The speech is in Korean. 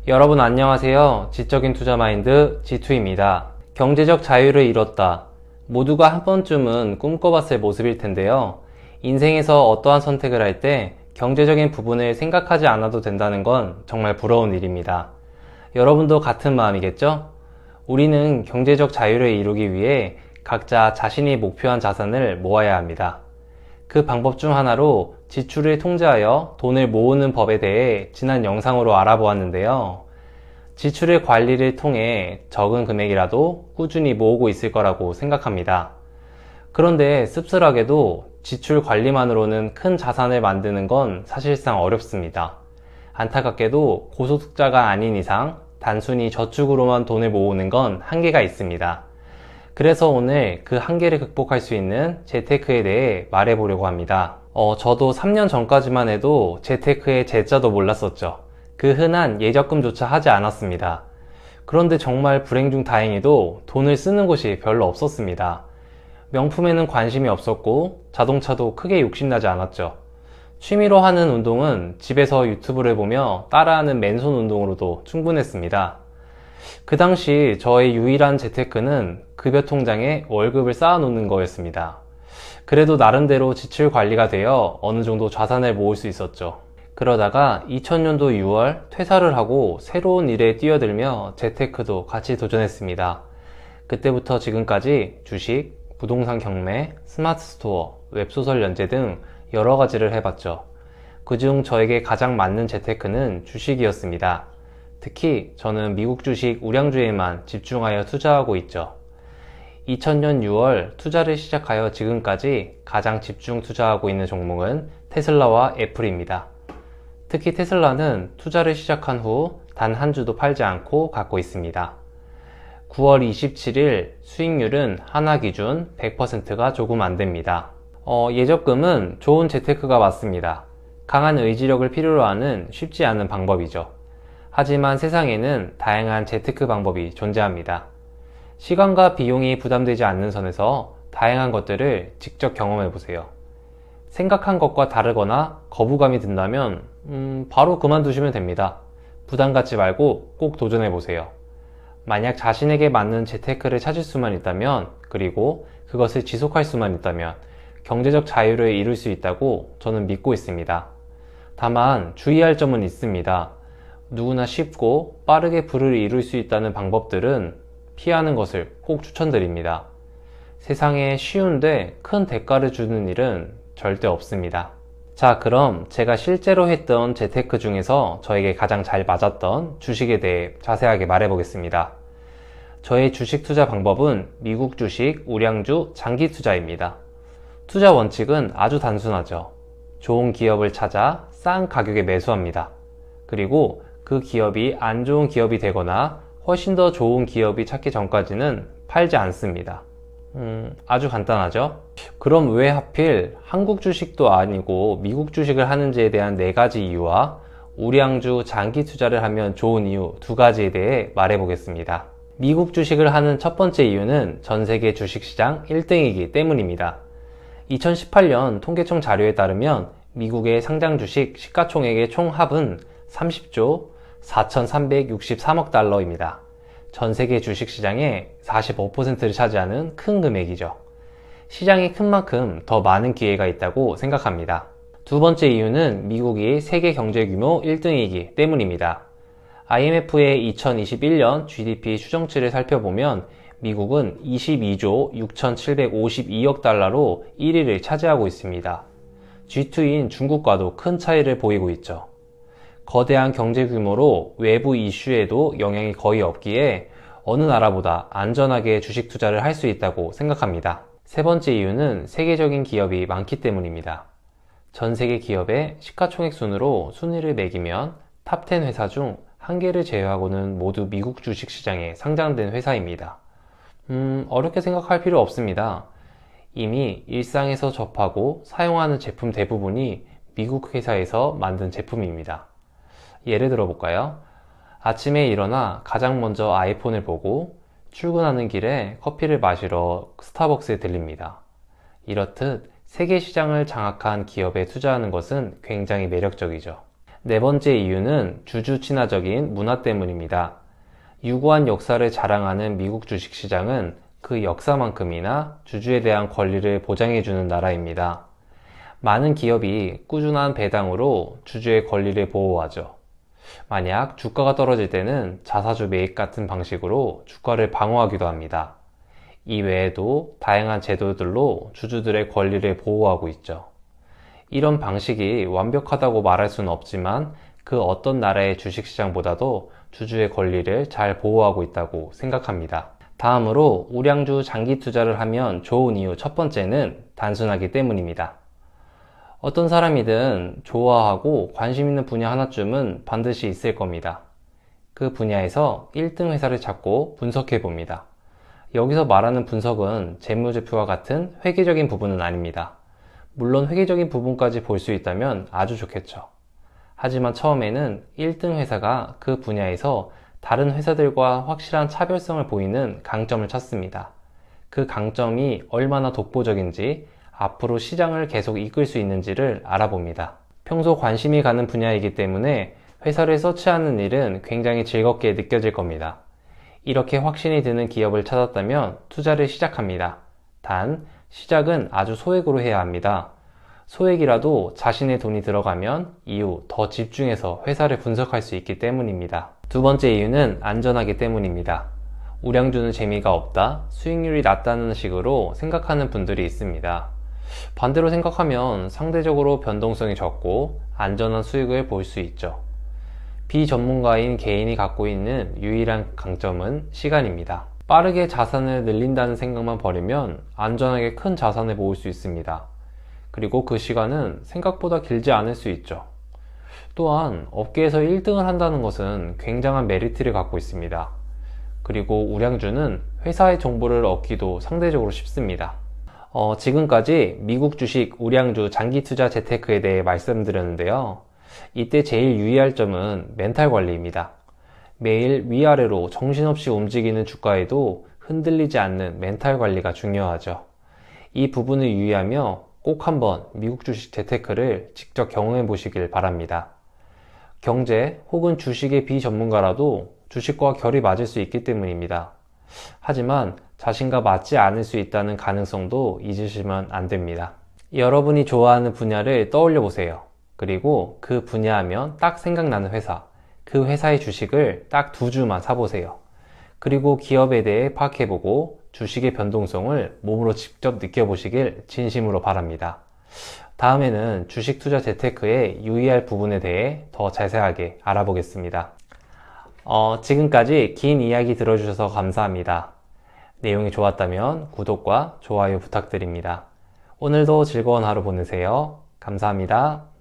여러분 안녕하세요. 지적인 투자 마인드 G2입니다. 경제적 자유를 이뤘다. 모두가 한 번쯤은 꿈꿔봤을 모습일 텐데요. 인생에서 어떠한 선택을 할 때 경제적인 부분을 생각하지 않아도 된다는 건 정말 부러운 일입니다. 여러분도 같은 마음이겠죠? 우리는 경제적 자유를 이루기 위해 각자 자신이 목표한 자산을 모아야 합니다. 그 방법 중 하나로 지출을 통제하여 돈을 모으는 법에 대해 지난 영상으로 알아보았는데요. 지출의 관리를 통해 적은 금액이라도 꾸준히 모으고 있을 거라고 생각합니다. 그런데 씁쓸하게도 지출 관리만으로는 큰 자산을 만드는 건 사실상 어렵습니다. 안타깝게도 고소득자가 아닌 이상 단순히 저축으로만 돈을 모으는 건 한계가 있습니다. 그래서 오늘 그 한계를 극복할 수 있는 재테크에 대해 말해보려고 합니다. 저도 3년 전까지만 해도 재테크의 재자도 몰랐었죠. 그 흔한 예적금조차 하지 않았습니다. 그런데 정말 불행 중 다행히도 돈을 쓰는 곳이 별로 없었습니다. 명품에는 관심이 없었고 자동차도 크게 욕심나지 않았죠. 취미로 하는 운동은 집에서 유튜브를 보며 따라하는 맨손 운동으로도 충분했습니다. 그 당시 저의 유일한 재테크는 급여 통장에 월급을 쌓아놓는 거였습니다. 그래도 나름대로 지출 관리가 되어 어느 정도 자산을 모을 수 있었죠. 그러다가 2000년도 6월 퇴사를 하고 새로운 일에 뛰어들며 재테크도 같이 도전했습니다. 그때부터 지금까지 주식, 부동산 경매, 스마트 스토어, 웹소설 연재 등 여러 가지를 해봤죠. 그중 저에게 가장 맞는 재테크는 주식이었습니다. 특히 저는 미국 주식 우량주에만 집중하여 투자하고 있죠. 2000년 6월 투자를 시작하여 지금까지 가장 집중 투자하고 있는 종목은 테슬라와 애플입니다. 특히 테슬라는 투자를 시작한 후 단 한 주도 팔지 않고 갖고 있습니다. 9월 27일 수익률은 하나 기준 100%가 조금 안 됩니다. 예적금은 좋은 재테크가 맞습니다. 강한 의지력을 필요로 하는 쉽지 않은 방법이죠. 하지만 세상에는 다양한 재테크 방법이 존재합니다. 시간과 비용이 부담되지 않는 선에서 다양한 것들을 직접 경험해 보세요. 생각한 것과 다르거나 거부감이 든다면 바로 그만두시면 됩니다. 부담 갖지 말고 꼭 도전해 보세요. 만약 자신에게 맞는 재테크를 찾을 수만 있다면, 그리고 그것을 지속할 수만 있다면 경제적 자유를 이룰 수 있다고 저는 믿고 있습니다. 다만 주의할 점은 있습니다. 누구나 쉽고 빠르게 부를 이룰 수 있다는 방법들은 피하는 것을 꼭 추천드립니다. 세상에 쉬운데 큰 대가를 주는 일은 절대 없습니다. 자, 그럼 제가 실제로 했던 재테크 중에서 저에게 가장 잘 맞았던 주식에 대해 자세하게 말해보겠습니다. 저의 주식 투자 방법은 미국 주식 우량주 장기 투자입니다. 투자 원칙은 아주 단순하죠. 좋은 기업을 찾아 싼 가격에 매수합니다. 그리고 그 기업이 안 좋은 기업이 되거나 훨씬 더 좋은 기업이 찾기 전까지는 팔지 않습니다. 아주 간단하죠? 그럼 왜 하필 한국 주식도 아니고 미국 주식을 하는지에 대한 4가지 이유와 우량주 장기 투자를 하면 좋은 이유 2가지에 대해 말해보겠습니다. 미국 주식을 하는 첫 번째 이유는 전 세계 주식시장 1등이기 때문입니다. 2018년 통계청 자료에 따르면 미국의 상장 주식 시가총액의 총합은 30조 4,363억 달러입니다. 전 세계 주식시장의 45%를 차지하는 큰 금액이죠. 시장이 큰 만큼 더 많은 기회가 있다고 생각합니다. 두 번째 이유는 미국이 세계 경제 규모 1등이기 때문입니다. IMF의 2021년 GDP 추정치를 살펴보면 미국은 22조 6,752억 달러로 1위를 차지하고 있습니다. G2인 중국과도 큰 차이를 보이고 있죠. 거대한 경제 규모로 외부 이슈에도 영향이 거의 없기에 어느 나라보다 안전하게 주식 투자를 할 수 있다고 생각합니다. 세 번째 이유는 세계적인 기업이 많기 때문입니다. 전 세계 기업의 시가총액 순으로 순위를 매기면 탑10 회사 중 한 개를 제외하고는 모두 미국 주식 시장에 상장된 회사입니다. 어렵게 생각할 필요 없습니다. 이미 일상에서 접하고 사용하는 제품 대부분이 미국 회사에서 만든 제품입니다. 예를 들어 볼까요? 아침에 일어나 가장 먼저 아이폰을 보고 출근하는 길에 커피를 마시러 스타벅스에 들립니다. 이렇듯 세계 시장을 장악한 기업에 투자하는 것은 굉장히 매력적이죠. 네 번째 이유는 주주 친화적인 문화 때문입니다. 유구한 역사를 자랑하는 미국 주식시장은 그 역사만큼이나 주주에 대한 권리를 보장해주는 나라입니다. 많은 기업이 꾸준한 배당으로 주주의 권리를 보호하죠. 만약 주가가 떨어질 때는 자사주 매입 같은 방식으로 주가를 방어하기도 합니다. 이외에도 다양한 제도들로 주주들의 권리를 보호하고 있죠. 이런 방식이 완벽하다고 말할 수는 없지만 그 어떤 나라의 주식시장보다도 주주의 권리를 잘 보호하고 있다고 생각합니다. 다음으로 우량주 장기 투자를 하면 좋은 이유 첫 번째는 단순하기 때문입니다. 어떤 사람이든 좋아하고 관심 있는 분야 하나쯤은 반드시 있을 겁니다. 그 분야에서 1등 회사를 찾고 분석해 봅니다. 여기서 말하는 분석은 재무제표와 같은 회계적인 부분은 아닙니다. 물론 회계적인 부분까지 볼 수 있다면 아주 좋겠죠. 하지만 처음에는 1등 회사가 그 분야에서 다른 회사들과 확실한 차별성을 보이는 강점을 찾습니다. 그 강점이 얼마나 독보적인지, 앞으로 시장을 계속 이끌 수 있는지를 알아봅니다. 평소 관심이 가는 분야이기 때문에 회사를 서치하는 일은 굉장히 즐겁게 느껴질 겁니다. 이렇게 확신이 드는 기업을 찾았다면 투자를 시작합니다. 단, 시작은 아주 소액으로 해야 합니다. 소액이라도 자신의 돈이 들어가면 이후 더 집중해서 회사를 분석할 수 있기 때문입니다. 두 번째 이유는 안전하기 때문입니다. 우량주는 재미가 없다, 수익률이 낮다는 식으로 생각하는 분들이 있습니다. 반대로 생각하면 상대적으로 변동성이 적고 안전한 수익을 볼 수 있죠. 비전문가인 개인이 갖고 있는 유일한 강점은 시간입니다. 빠르게 자산을 늘린다는 생각만 버리면 안전하게 큰 자산을 모을 수 있습니다. 그리고 그 시간은 생각보다 길지 않을 수 있죠. 또한 업계에서 1등을 한다는 것은 굉장한 메리트를 갖고 있습니다. 그리고 우량주는 회사의 정보를 얻기도 상대적으로 쉽습니다. 지금까지 미국 주식 우량주 장기 투자 재테크에 대해 말씀드렸는데요. 이때 제일 유의할 점은 멘탈 관리입니다. 매일 위아래로 정신없이 움직이는 주가에도 흔들리지 않는 멘탈 관리가 중요하죠. 이 부분을 유의하며 꼭 한번 미국 주식 재테크를 직접 경험해 보시길 바랍니다. 경제 혹은 주식의 비전문가라도 주식과 결이 맞을 수 있기 때문입니다. 하지만 자신과 맞지 않을 수 있다는 가능성도 잊으시면 안 됩니다. 여러분이 좋아하는 분야를 떠올려 보세요. 그리고 그 분야하면 딱 생각나는 회사, 그 회사의 주식을 딱 2주만 사보세요. 그리고 기업에 대해 파악해보고 주식의 변동성을 몸으로 직접 느껴보시길 진심으로 바랍니다. 다음에는 주식 투자 재테크에 유의할 부분에 대해 더 자세하게 알아보겠습니다. 지금까지 긴 이야기 들어주셔서 감사합니다. 내용이 좋았다면 구독과 좋아요 부탁드립니다. 오늘도 즐거운 하루 보내세요. 감사합니다.